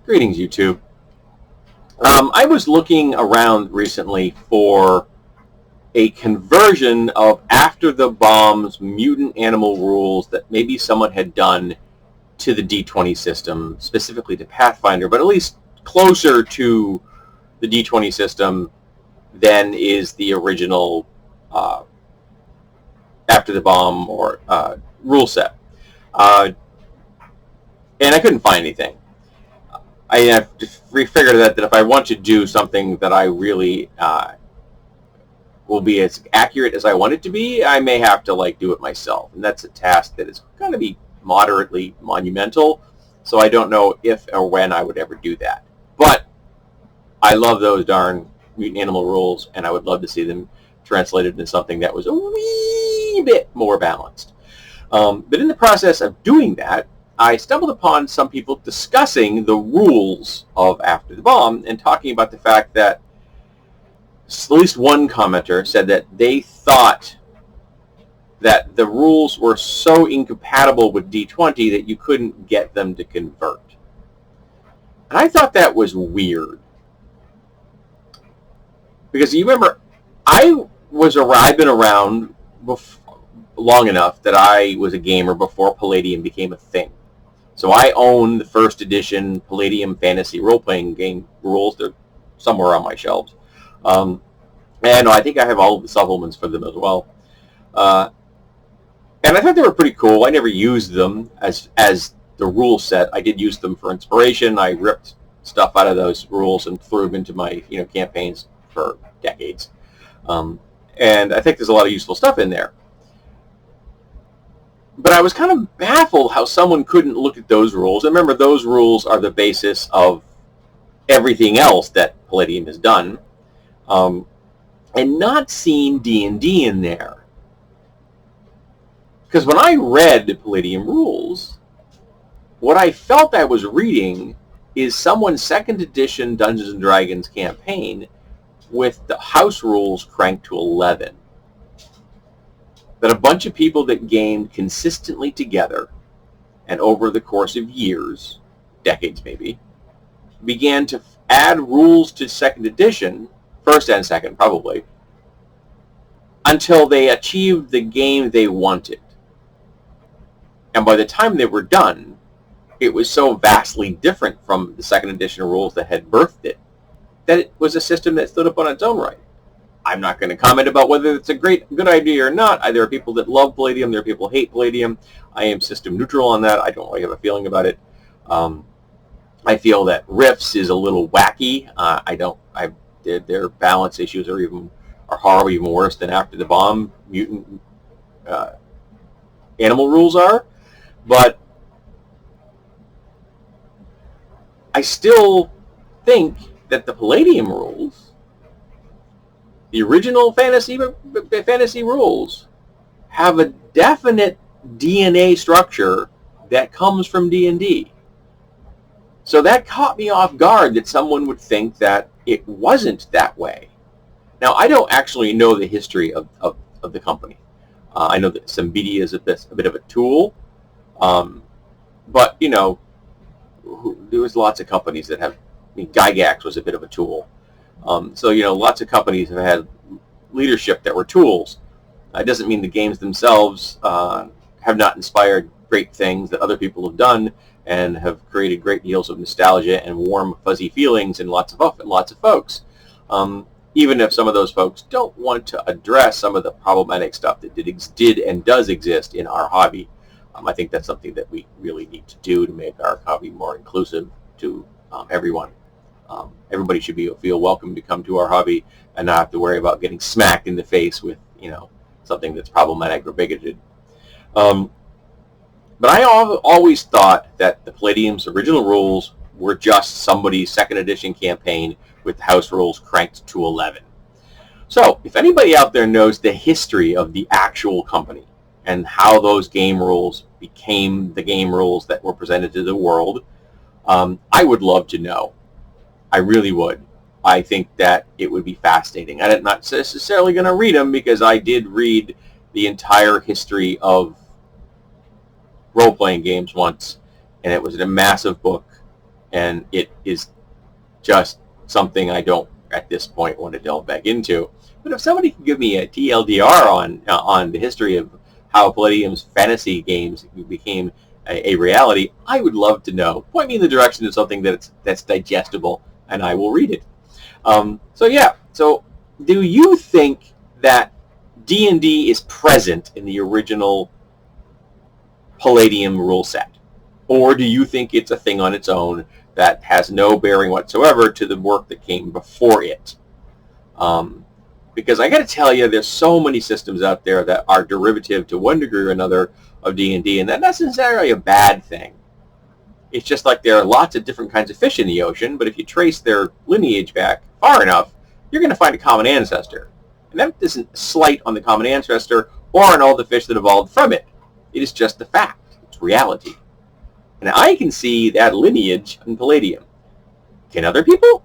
Greetings, YouTube. I was looking around recently for a conversion of After the Bomb's mutant animal rules that maybe someone had done to the D20 system, specifically to Pathfinder, but at least closer to the D20 system than is the original After the Bomb or rule set. And I couldn't find anything. I have figured that if I want to do something that I really will be as accurate as I want it to be, I may have to do it myself, and that's a task that is going to be moderately monumental. So I don't know if or when I would ever do that. But I love those darn mutant animal rules, and I would love to see them translated into something that was a wee bit more balanced. But in the process of doing that, I stumbled upon some people discussing the rules of After the Bomb and talking about the fact that at least one commenter said that they thought that the rules were so incompatible with D20 that you couldn't get them to convert. And I thought that was weird. Because you remember, I've been around long enough that I was a gamer before Palladium became a thing. So I own the first edition Palladium fantasy role-playing game rules. They're somewhere on my shelves. And I think I have all of the supplements for them as well. And I thought they were pretty cool. I never used them as the rule set. I did use them for inspiration. I ripped stuff out of those rules and threw them into my campaigns for decades. And I think there's a lot of useful stuff in there. But I was kind of baffled how someone couldn't look at those rules. And remember, those rules are the basis of everything else that Palladium has done. And not seeing D&D in there. Because when I read the Palladium rules, what I felt I was reading is someone's second edition Dungeons & Dragons campaign with the house rules cranked to 11. That a bunch of people that gamed consistently together and over the course of years, decades maybe, began to add rules to second edition, first and second probably, until they achieved the game they wanted. And by the time they were done, it was so vastly different from the second edition rules that had birthed it, that it was a system that stood up on its own right. I'm not going to comment about whether it's a good idea or not. There are people that love Palladium. There are people who hate Palladium. I am system neutral on that. I don't really have a feeling about it. I feel that Rifts is a little wacky. Their balance issues are horrible, even worse than After the Bomb mutant animal rules are. But I still think that the Palladium rules, the original fantasy rules, have a definite DNA structure that comes from D&D. So that caught me off guard that someone would think that it wasn't that way. Now, I don't actually know the history of the company. I know that Sambidia is a bit of a tool. But, there was lots of companies that have... Gygax was a bit of a tool. So, lots of companies have had leadership that were tools. It doesn't mean the games themselves have not inspired great things that other people have done and have created great deals of nostalgia and warm, fuzzy feelings in lots of folks. Even if some of those folks don't want to address some of the problematic stuff that did and does exist in our hobby. I think that's something that we really need to do to make our hobby more inclusive to everyone. Everybody should feel welcome to come to our hobby and not have to worry about getting smacked in the face with, something that's problematic or bigoted. But I always thought that the Palladium's original rules were just somebody's second edition campaign with house rules cranked to 11. So, if anybody out there knows the history of the actual company and how those game rules became the game rules that were presented to the world, I would love to know. I really would. I think that it would be fascinating. I'm not necessarily going to read them because I did read the entire history of role-playing games once, and it was in a massive book, and it is just something I don't at this point want to delve back into. But if somebody can give me a TLDR on the history of how Palladium's fantasy games became a reality, I would love to know. Point me in the direction of something that's digestible, and I will read it. So do you think that D&D is present in the original Palladium rule set? Or do you think it's a thing on its own that has no bearing whatsoever to the work that came before it? Because I got to tell you, there's so many systems out there that are derivative to one degree or another of D&D, and that's not necessarily a bad thing. It's just like there are lots of different kinds of fish in the ocean, but if you trace their lineage back far enough, you're going to find a common ancestor. And that isn't a slight on the common ancestor or on all the fish that evolved from it. It is just the fact. It's reality. And I can see that lineage in Palladium. Can other people?